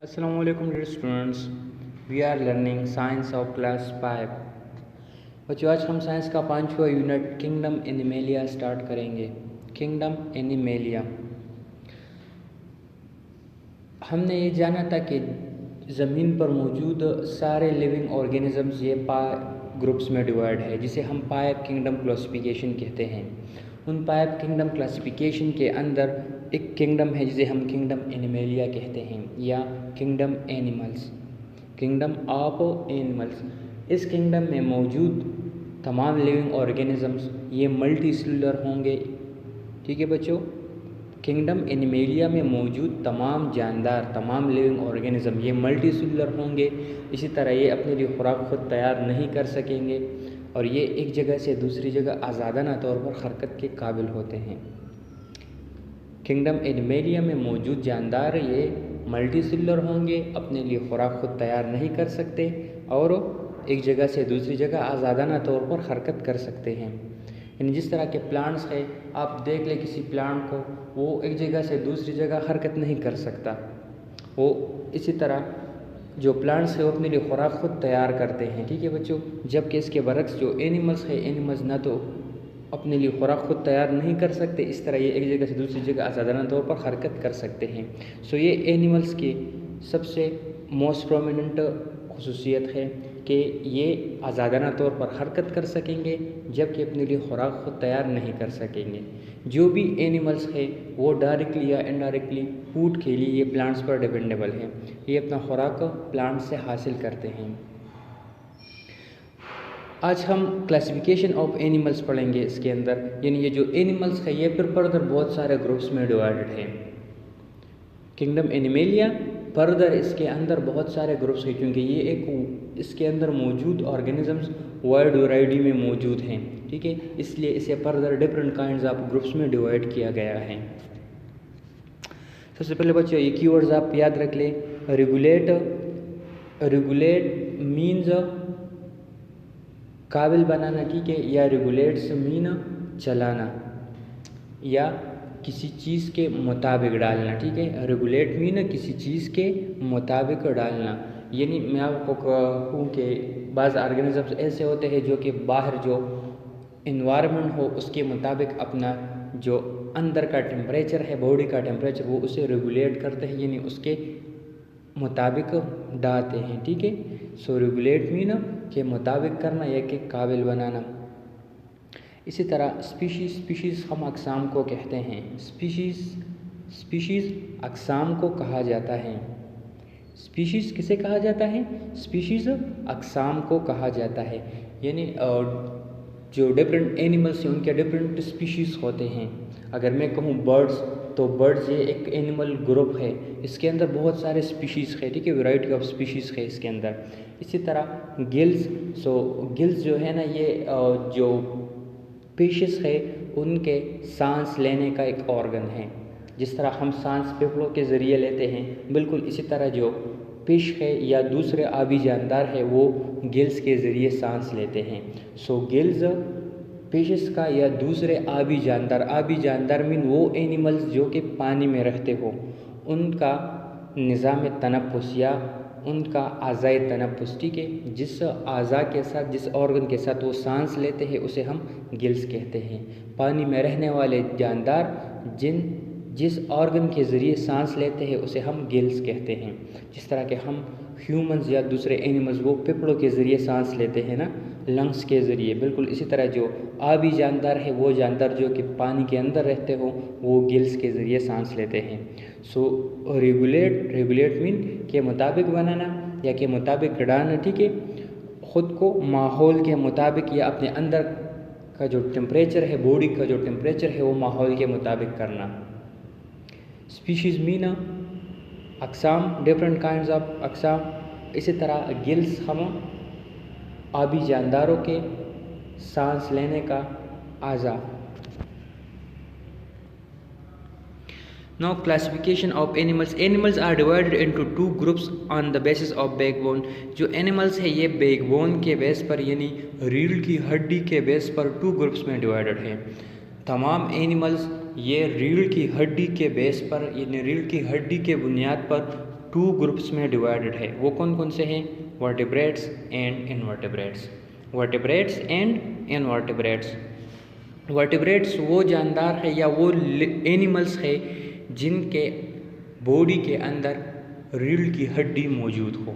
Assalamualaikum dear students, we are learning science of class 5। बच्चों आज हम साइंस का 5वां यूनिट किंगडम एनिमेलिया स्टार्ट करेंगे। किंगडम एनिमेलिया हमने ये जाना था कि ज़मीन पर मौजूद सारे लिविंग ऑर्गेनिजम्स ये ग्रुप्स में डिवाइड है, जिसे हम पाइप किंगडम क्लासिफिकेशन कहते हैं। उन पाइप किंगडम क्लासिफिकेशन के अंदर एक किंगडम है जिसे हम किंगडम एनिमेलिया कहते हैं या kingdom animals, kingdom of animals. इस किंगडम में मौजूद तमाम लिविंग ऑर्गेनिजम्स ये मल्टी सेलुलर होंगे। ठीक है बच्चों, किंगडम एनिमेलिया में मौजूद तमाम जानदार, तमाम लिविंग ऑर्गेनिज्म ये मल्टी सेलुलर होंगे। इसी तरह ये अपने लिए खुराक खुद तैयार नहीं कर सकेंगे और ये एक जगह से दूसरी जगह आज़ादाना तौर पर हरकत के काबिल होते हैं। किंगडम एनिमेलिया में मौजूद जानदार ये मल्टी सेलुलर होंगे, अपने लिए खुराक खुद तैयार नहीं कर सकते और एक जगह से दूसरी जगह आज़ादाना तौर पर हरकत कर सकते हैं। यानी जिस तरह के प्लांट्स है, आप देख लें किसी प्लांट को, वो एक जगह से दूसरी जगह हरकत नहीं कर सकता। वो इसी तरह जो प्लांट्स है वो अपने लिए खुराक खुद तैयार करते हैं। ठीक है बच्चों, जबकि इसके बरक्स जो एनिमल्स है, एनिमल्स ना तो अपने लिए खुराक खुद तैयार नहीं कर सकते, इस तरह ये एक जगह से दूसरी जगह आज़ादाना तौर पर हरकत कर सकते हैं। सो ये एनिमल्स की सबसे मोस्ट प्रोमिनेंट खुसूसियत है कि ये आज़ादाना तौर पर हरकत कर सकेंगे, जबकि अपने लिए खुराक खुद तैयार नहीं कर सकेंगे। जो भी एनिमल्स है वो डायरेक्टली या इनडायरेक्टली फूड के लिए ये प्लांट्स पर डिपेंडेबल हैं। ये अपना खुराक प्लांट से हासिल करते हैं। आज हम क्लासिफिकेशन ऑफ एनिमल्स पढ़ेंगे इसके अंदर, यानी ये जो एनिमल्स है ये फिर फर्दर बहुत सारे ग्रुप्स में डिवाइडेड है। किंगडम एनिमेलिया फर्दर इसके अंदर बहुत सारे ग्रुप्स हैं, क्योंकि ये एक इसके अंदर मौजूद ऑर्गेनिजम्स वाइड वैरायटी में मौजूद हैं। ठीक है, इसलिए इसे further different kinds of groups में डिवाइड किया गया है। सबसे पहले बच्चों ये कीवर्ड्स आप याद रख लें। रेगुलेट, रेगुलेट मीन्स काबिल बनाना, ठीक है, या रेगुलेट्स मीन चलाना या किसी चीज़ के मुताबिक डालना। ठीक है, रेगुलेट मीन किसी चीज़ के मुताबिक डालना। यानी मैं आपको कहूँ कि बाज़ ऑर्गेनिजम्स ऐसे होते हैं जो कि बाहर जो इन्वायरमेंट हो उसके मुताबिक अपना जो अंदर का टेम्परेचर है, बॉडी का टेम्परेचर, वो उसे रेगुलेट करते हैं, यानी उसके मुताबिक डालते हैं। ठीक है, सो रेगुलेट मीन के मुताबिक करना या के काबिल बनाना। इसी तरह स्पीशीज़ हम अक़साम को कहते हैं। स्पीशीज़ अक़साम को कहा जाता है। स्पीशीज़ किसे कहा जाता है? स्पीशीज़ अक़साम को कहा जाता है। यानी जो डिफरेंट एनिमल्स हैं उनके डिफरेंट स्पीशीज़ होते हैं। अगर मैं कहूँ बर्ड्स, तो बर्ड्स ये एक एनिमल ग्रुप है, इसके अंदर बहुत सारे स्पीशीज़ है। ठीक है, वैरायटी ऑफ स्पीशीज़ है इसके अंदर। इसी तरह गिल्स, सो गिल्स जो है ना, ये जो फिशेस है उनके सांस लेने का एक ऑर्गन है। जिस तरह हम सांस फेफड़ों के ज़रिए लेते हैं, बिल्कुल इसी तरह जो फिश है या दूसरे आबी जानदार है वो गिल्स के ज़रिए सांस लेते हैं। सो गिल्स फिशेस का या दूसरे आबी जानदार मीन वो एनिमल्स जो कि पानी में रहते हो, उनका निज़ाम तनफ़ुस या उनका आज़ाए तनफ़ुस, ठीक है, जिस आज़ा के साथ, जिस ऑर्गन के साथ वो सांस लेते हैं उसे हम गिल्स कहते हैं। पानी में रहने वाले जानदार जिस ऑर्गन के ज़रिए सांस लेते हैं उसे हम गिल्स कहते हैं। जिस तरह के हम ह्यूमंस या दूसरे एनिमल्स वो फेफड़ों के ज़रिए सांस लेते हैं ना, लंग्स के ज़रिए, बिल्कुल इसी तरह जो आबी जानदार है, वो जानदार जो कि पानी के अंदर रहते हो, वो गिल्स के ज़रिए सांस लेते हैं। सो रेगुलेट मीन के मुताबिक बनाना या के मुताबिक डालना। ठीक है, ख़ुद को माहौल के मुताबिक या अपने अंदर का जो टेम्परेचर है, बॉडी का जो टेम्परेचर है, वो माहौल के मुताबिक करना। स्पीशीज़ मीन अक़साम, डिफरेंट काइंड्स ऑफ अक़साम। इसी तरह गिल्स हम आबी जानदारों के सांस लेने का आज़ा। Now classification of animals. Animals are divided into two groups on the basis of backbone. जो animals है ये बैकबोन के बेस पर यानी रीढ़ की हड्डी के बेस पर टू ग्रुप्स में डिवाइडेड है। तमाम एनिमल्स ये रीढ़ की हड्डी के बेस पर यानी रीढ़ की हड्डी के बुनियाद पर टू ग्रुप्स में डिवाइडेड है। वो कौन कौन से हैं? Vertebrates and invertebrates. Vertebrates and invertebrates. Vertebrates वो जानदार है या वो एनिमल्स है जिनके बॉडी के अंदर रीढ़ की हड्डी मौजूद हो,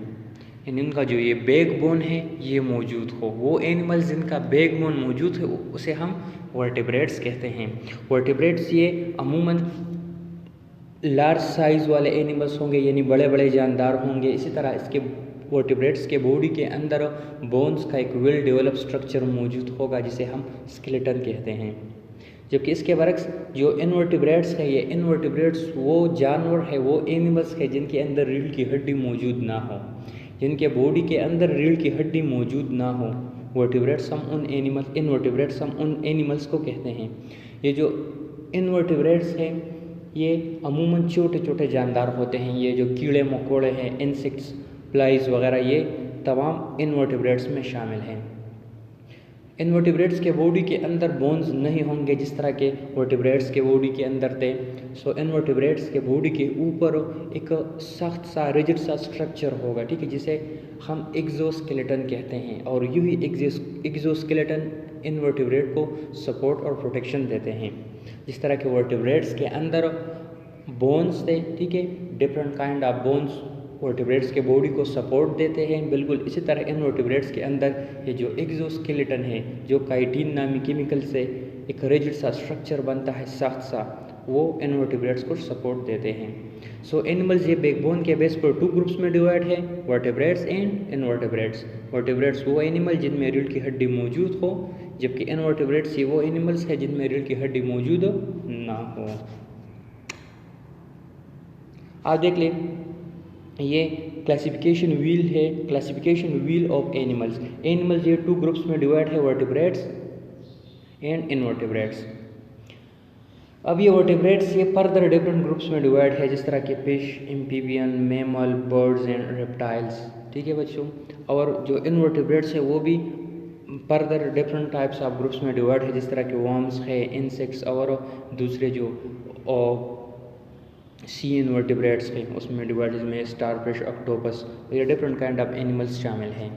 यानी उनका जो ये बैक बोन है ये मौजूद हो। वो एनिमल्स जिनका बैक बोन मौजूद है उसे हम वर्टिब्रेट्स कहते हैं। वर्टिब्रेट्स ये अमूमन लार्ज साइज़ वाले एनिमल्स होंगे, यानी बड़े बड़े जानदार होंगे। इसी तरह इसके वर्टिब्रेट्स के बॉडी के अंदर बोन्स का एक वेल डेवलप स्ट्रक्चर मौजूद होगा जिसे हम स्केलेटन कहते हैं। जबकि इसके बरक्स जो इनवर्टिब्रेट्स है, ये इनवर्टिब्रेट्स वो जानवर है, वो एनिमल्स है जिनके अंदर रीढ़ की हड्डी मौजूद ना हो, जिनके बॉडी के अंदर रीढ़ की हड्डी मौजूद ना हो। वर्टिब्रेट्स हम उन इनवर्टिब्रेट्स हम उन एनिमल्स को कहते हैं। ये जो इनवर्टिब्रेट्स हैं ये अमूमन छोटे छोटे जानदार होते हैं। ये जो कीड़े मकोड़े हैं, इंसेक्ट्स, फ्लाइज वगैरह, ये तमाम इनवर्टिब्रेट्स में शामिल हैं। इनवर्टिब्रेट्स के बॉडी के अंदर बोन्स नहीं होंगे जिस तरह के वर्टिब्रेट्स के बॉडी के अंदर थे। सो इनवर्टिब्रेट्स के बॉडी के ऊपर एक सख्त सा रिजिड सा स्ट्रक्चर होगा, ठीक है, जिसे हम एक्सोस्केलेटन कहते हैं। और यही एक्सोस्केलेटन इनवर्टिब्रेट को सपोर्ट और प्रोटेक्शन देते हैं। जिस तरह के वर्टिब्रेट्स के अंदर बोन्स थे, ठीक है, different kind of bones vertebrates के बॉडी को सपोर्ट देते हैं, बिल्कुल इसी तरह इनवर्टिब्रेट्स के अंदर ये जो एक्सोस्केलेटन है, जो काइटिन नामी केमिकल से एक रिजिड सा स्ट्रक्चर बनता है, सख्त सा, वो इनवर्टिब्रेट्स को सपोर्ट देते हैं। सो एनिमल्स ये बैकबोन के बेस पर टू ग्रुप्स में डिवाइड है, वर्टिब्रेट्स एंड इनवर्टिब्रेट्स। वर्टिब्रेट्स वो एनिमल जिनमें रीढ़ की हड्डी मौजूद हो, जबकि इनवर्टिब्रेट्स ये वो एनिमल्स है जिनमें रीढ़ की हड्डी मौजूद ना हो। आप देख लें, ये क्लासिफिकेशन व्हील है, classification wheel of animals. Animals ये टू ग्रुप्स में डिवाइड है, वर्टिब्रेट्स एंड इनवर्टिब्रेट्स। अब ये वर्टिब्रेट्स ये फर्दर डिफरेंट ग्रुप्स में डिवाइड है, जिस तरह के fish, amphibian, mammal, birds and reptiles, ठीक है बच्चों। और जो इनवर्टिब्रेट्स है वो भी further different types of groups में डिवाइड है, जिस तरह के वर्म्स है, इंसेक्ट्स और दूसरे जो सी इनवर्टिब्रेट्स हैं उसमें डिवाइड, जिसमें स्टारफिश, ऑक्टोपस, ये डिफरेंट काइंड ऑफ एनिमल्स शामिल हैं।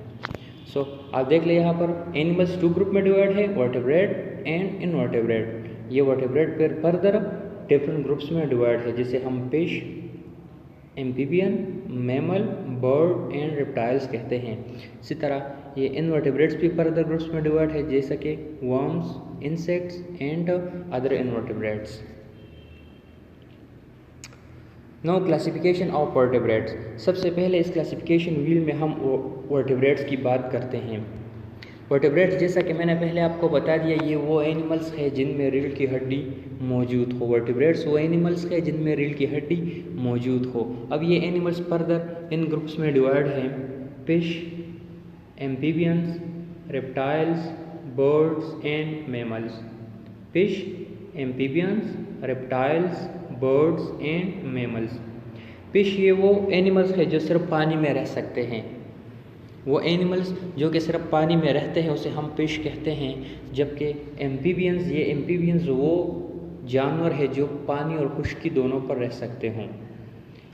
सो आप देख ले यहाँ पर एनिमल्स टू ग्रुप में डिवाइड है, वर्टिब्रेट एंड इनवर्टिब्रेट। ये वर्टिब्रेट फिर फर्दर डिफरेंट ग्रुप्स में डिवाइड है, जिसे हम fish, amphibian, mammal, bird and reptiles कहते हैं। इसी तरह ये इनवर्टिब्रेट्स भी फर्दर ग्रुप्स में डिवाइड है, जैसे कि worms, insects and other invertebrates. No classification of vertebrates. सबसे पहले इस क्लासिफिकेशन व्हील में हम वर्टिब्रेट्स की बात करते हैं। वर्टिब्रेट्स जैसा कि मैंने पहले आपको बता दिया, ये वो एनिमल्स है जिनमें रीढ़ की हड्डी मौजूद हो। वर्टिब्रेट्स वो एनिमल्स है जिनमें रीढ़ की हड्डी मौजूद हो। अब ये एनिमल्स फर्दर इन ग्रुप्स में डिवाइड हैं, fish, amphibians, reptiles, birds and mammals. Fish, amphibians, reptiles, birds and mammals. Fish ये वो एनिमल्स है जो सिर्फ पानी में रह सकते हैं। वो एनिमल्स जो कि सिर्फ पानी में रहते हैं उसे हम फिश कहते हैं। जबकि एम्फीबियंस वो जानवर है जो पानी और खुश्की दोनों पर रह सकते हों।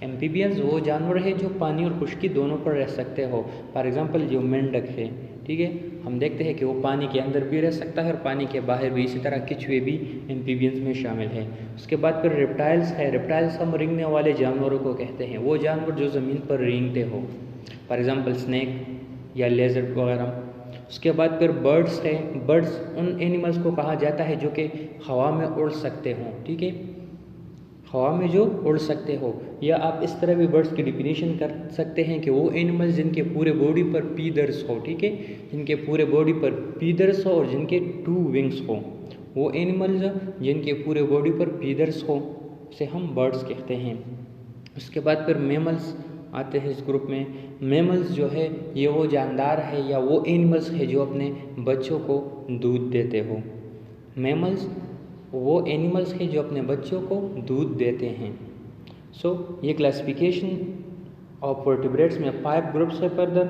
एम्फीबियंस वो जानवर है जो पानी और खुश्की दोनों पर रह सकते हो। फॉर एग्जांपल जो मेंढक है, ठीक है, हम देखते हैं कि वो पानी के अंदर भी रह सकता है और पानी के बाहर भी। इसी तरह केचुए भी एम्फीबियंस में शामिल है। उसके बाद फिर रेप्टाइल्स है। रेप्टाइल्स हम रेंगने वाले जानवरों को कहते हैं, वो जानवर जो ज़मीन पर रेंगते हो, फॉर एग्जांपल स्नेक या लेजर्ड वगैरह। उसके बाद फिर बर्ड्स है। बर्ड्स उन एनिमल्स को कहा जाता है जो कि हवा में उड़ सकते हों, ठीक है, हवा में जो उड़ सकते हो। या आप इस तरह भी बर्ड्स की डिफिनीशन कर सकते हैं कि वो एनिमल्स जिनके पूरे बॉडी पर फीदर्स हो, ठीक है, जिनके पूरे बॉडी पर फीदर्स हो और जिनके 2 विंग्स हो। वो एनिमल्स जिनके पूरे बॉडी पर फीदर्स हो उसे हम बर्ड्स कहते हैं। उसके बाद फिर मैमल्स आते हैं इस ग्रुप में। मैमल्स जो है ये वो जानदार है या वो एनिमल्स है जो अपने बच्चों को दूध देते हो। मैमल्स वो एनिमल्स है जो अपने बच्चों को दूध देते हैं। सो ये क्लासिफिकेशन ऑफ वर्टिब्रेट्स में 5 ग्रुप्स है further,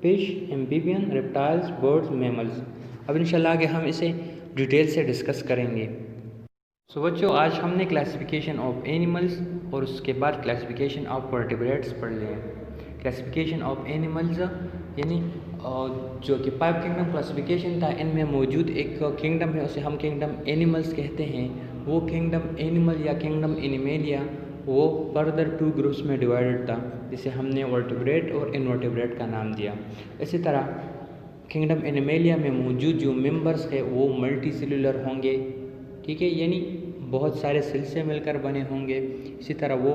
fish, amphibian, reptiles, birds, mammals. अब इंशाल्लाह आगे हम इसे डिटेल से डिस्कस करेंगे। सो बच्चों, आज हमने क्लासिफिकेशन ऑफ एनिमल्स और उसके बाद क्लासिफिकेशन ऑफ वर्टिब्रेट्स पढ़ लिए हैं। क्लासिफिकेशन ऑफ एनिमल्स यानी जो कि 5 किंगडम क्लासिफिकेशन था, इनमें मौजूद एक किंगडम है, उसे हम किंगडम एनिमल्स कहते हैं। वो किंगडम एनिमल या किंगडम एनिमेलिया वो फर्दर 2 ग्रुप्स में डिवाइडेड था, जिसे हमने वर्टिब्रेट और इनवर्टिब्रेट का नाम दिया। इसी तरह किंगडम एनिमेलिया में मौजूद जो मेंबर्स है वो मल्टी सेलुलर होंगे, ठीक है, यानी बहुत सारे सेल से मिलकर बने होंगे। इसी तरह वो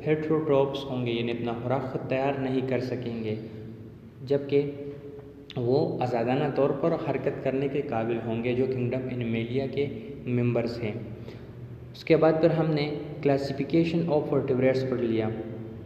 हेट्रोट्रोप्स होंगे, यानी अपना खुराक खुद तैयार नहीं कर सकेंगे, जबकि वो आज़ादाना तौर पर हरकत करने के काबिल होंगे, जो किंगडम एनिमेलिया के मेंबर्स हैं। उसके बाद फिर हमने क्लासिफिकेशन ऑफ वर्टिब्रेट्स पढ़ लिया,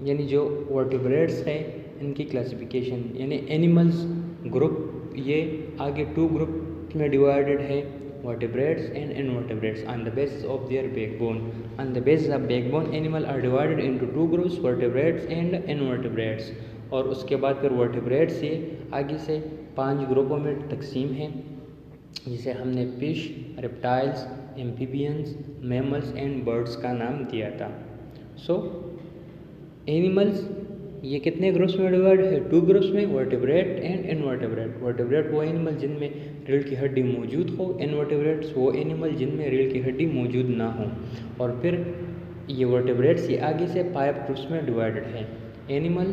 यानी जो वर्टिब्रेट्स है इनकी क्लासिफिकेशन, यानी एनिमल्स ग्रुप ये आगे 2 ग्रुप में डिवाइडेड है, vertebrates and invertebrates on the basis of their backbone. On the basis of backbone, animal are divided into 2 groups, vertebrates and invertebrates. और उसके बाद फिर vertebrates ये आगे से 5 ग्रुपों में तकसीम है, जिसे हमने fish, reptiles, amphibians, mammals and birds का नाम दिया था। सो एनिमल्स ये कितने ग्रुप्स में डिवाइड है? 2 ग्रुप्स में, वर्टिब्रेट एंड इनवर्टिब्रेट। वर्टिब्रेट वो एनिमल जिनमें रीढ़ की हड्डी मौजूद हो, इनवर्टिब्रेट्स वो एनिमल जिनमें रीढ़ की हड्डी मौजूद ना हो। और फिर ये वर्टिब्रेट्स ये आगे से 5 ग्रुप्स में डिवाइडेड है। एनिमल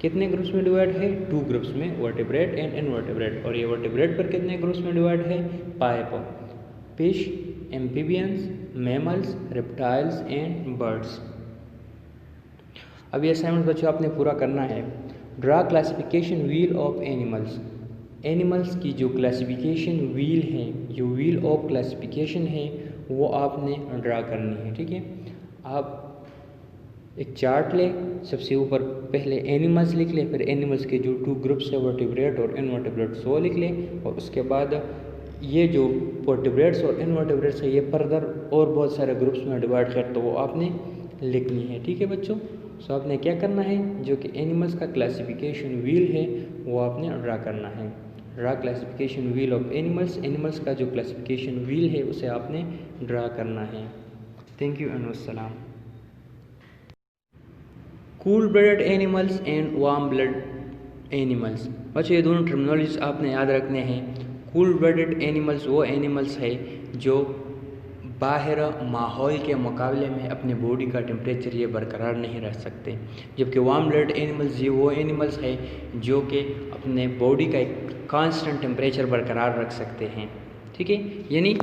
कितने ग्रुप्स में डिवाइड है? 2 ग्रुप्स में, वर्टिब्रेट एंड इनवर्टिब्रेट। और ये वर्टिब्रेट पर कितने ग्रुप्स में डिवाइड है? 5, fish, amphibians, mammals, reptiles and birds. अब ये असाइनमेंट बच्चों आपने पूरा करना है। Draw classification wheel of animals. Animals की जो क्लासिफिकेशन व्हील है, जो व्हील ऑफ क्लासिफिकेशन है, वो आपने ड्रा करनी है, ठीक है। आप एक चार्ट ले, सबसे ऊपर पहले एनिमल्स लिख ले, फिर एनिमल्स के जो 2 ग्रुप्स है वर्टिब्रेट और इनवर्टिब्रेट्स वो लिख ले, और उसके बाद ये जो वर्टिब्रेट्स और इनवर्टिब्रेट्स है ये फर्दर और बहुत सारे ग्रुप्स में डिवाइड कर, तो वो आपने लिखनी है, ठीक है बच्चों। सो आपने क्या करना है, जो कि एनिमल्स का क्लासिफिकेशन व्हील है वो आपने ड्रा करना है। Draw classification wheel of animals. Animals का जो क्लासिफिकेशन व्हील है उसे आपने ड्रा करना है। थैंक यू एंड अस्सलाम। Cool blooded animals and warm blood animals. बच्चों ये दोनों टर्मिनोलॉजीज आपने याद रखने हैं। कूल ब्लडेड एनिमल्स वो एनिमल्स है जो बाहर माहौल के मुकाबले में अपने बॉडी का टेम्परेचर ये बरकरार नहीं रख सकते, जबकि वार्म ब्लड एनिमल्स ये वो एनिमल्स है जो कि अपने बॉडी का एक कांस्टेंट टेम्परेचर बरकरार रख सकते हैं, ठीक है। यानी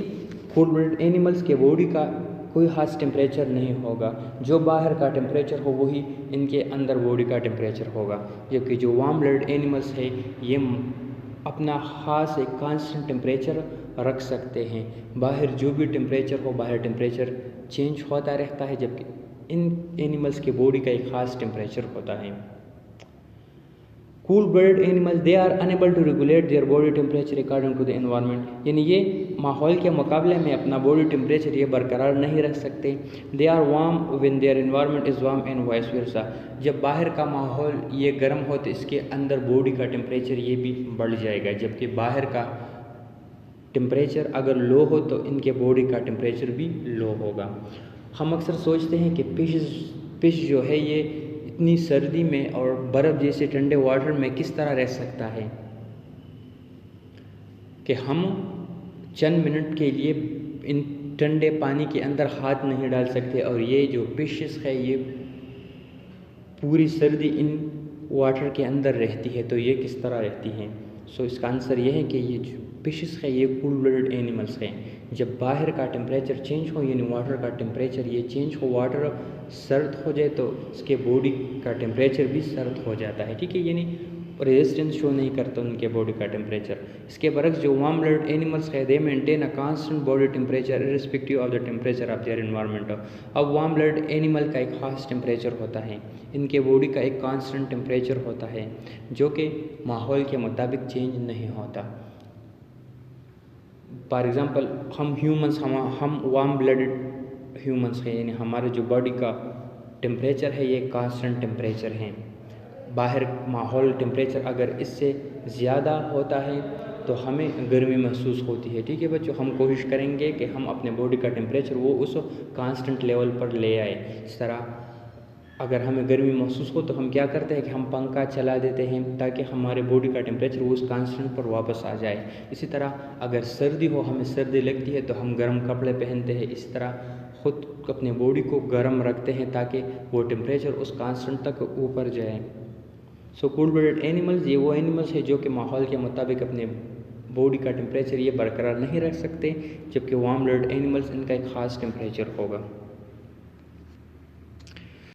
कूल ब्लड एनिमल्स के बॉडी का कोई खास टेम्परेचर नहीं होगा, जो बाहर का टेम्परेचर हो वही इनके अंदर बॉडी का टेम्परेचर होगा, जबकि जो वार्म ब्लड एनिमल्स है ये अपना ख़ास एक कांस्टेंट टेम्परेचर रख सकते हैं। बाहर जो भी टेम्परेचर हो, बाहर टेम्परेचर चेंज होता रहता है, जबकि इन एनिमल्स के बॉडी का एक ख़ास टेम्परेचर होता है। Cool blooded animals they are unable to regulate their body temperature according to the environment. यानी ये माहौल के मुकाबले में अपना बॉडी टेम्परेचर ये बरकरार नहीं रख सकते। They are warm when their environment is warm and vice versa. जब बाहर का माहौल ये गर्म हो तो इसके अंदर बॉडी का टेम्परेचर ये भी बढ़ जाएगा, जबकि बाहर का टेम्परेचर अगर लो हो तो इनके बॉडी का टेम्परेचर भी लो होगा। हम अक्सर सोचते हैं कि फिश जो है ये इतनी सर्दी में और बर्फ़ जैसे ठंडे वाटर में किस तरह रह सकता है, कि हम चंद मिनट के लिए इन ठंडे पानी के अंदर हाथ नहीं डाल सकते, और ये जो फिशेस है ये पूरी सर्दी इन वाटर के अंदर रहती है, तो ये किस तरह रहती हैं। सो इसका आंसर ये है कि ये जो फिशेस है ये कूल ब्लडेड एनिमल्स हैं। जब बाहर का टेम्परेचर चेंज हो, यानी वाटर का टेम्परेचर ये चेंज हो, वाटर सर्द हो जाए तो इसके बॉडी का टेम्परेचर भी सर्द हो जाता है, ठीक है। यानी रेजिस्टेंस शो नहीं करता उनके बॉडी का टेम्परेचर। इसके बरक्स जो वार्म ब्लडेड एनिमल्स है दे maintain a constant body temperature irrespective of the temperature of their environment. अब वार्म ब्लडेड एनिमल का एक खास टेम्परेचर होता है, इनके बॉडी का एक कांस्टेंट टेम्परेचर होता है जो कि माहौल के मुताबिक चेंज नहीं होता। फॉर एग्ज़ाम्पल हम ह्यूमंस हम वार्म ब्लडेड ह्यूमंस हैं, यानी हमारे जो बॉडी का टेम्परेचर है ये कांस्टेंट टेम्परेचर है। बाहर माहौल टेम्परेचर अगर इससे ज़्यादा होता है तो हमें गर्मी महसूस होती है। ठीक है बच्चों, हम कोशिश करेंगे कि हम अपने बॉडी का टेम्परेचर वो उस कांस्टेंट लेवल पर ले आए। इस तरह अगर हमें गर्मी महसूस हो तो हम क्या करते हैं कि हम पंखा चला देते हैं ताकि हमारे बॉडी का टेम्परेचर वो उस कांस्टेंट पर वापस आ जाए। इसी तरह अगर सर्दी हो, हमें सर्दी लगती है तो हम गर्म कपड़े पहनते हैं। इस तरह खुद अपने बॉडी को गर्म रखते हैं ताकि वो टेम्परेचर उस कांस्टेंट तक ऊपर जाए। सो कूल ब्लडेड एनिमल्स, ये वो एनिमल्स है जो कि माहौल के मुताबिक अपने बॉडी का टेम्परेचर ये बरकरार नहीं रख सकते, जबकि वार्म ब्लडेड एनिमल्स इनका एक ख़ास टेम्परेचर होगा।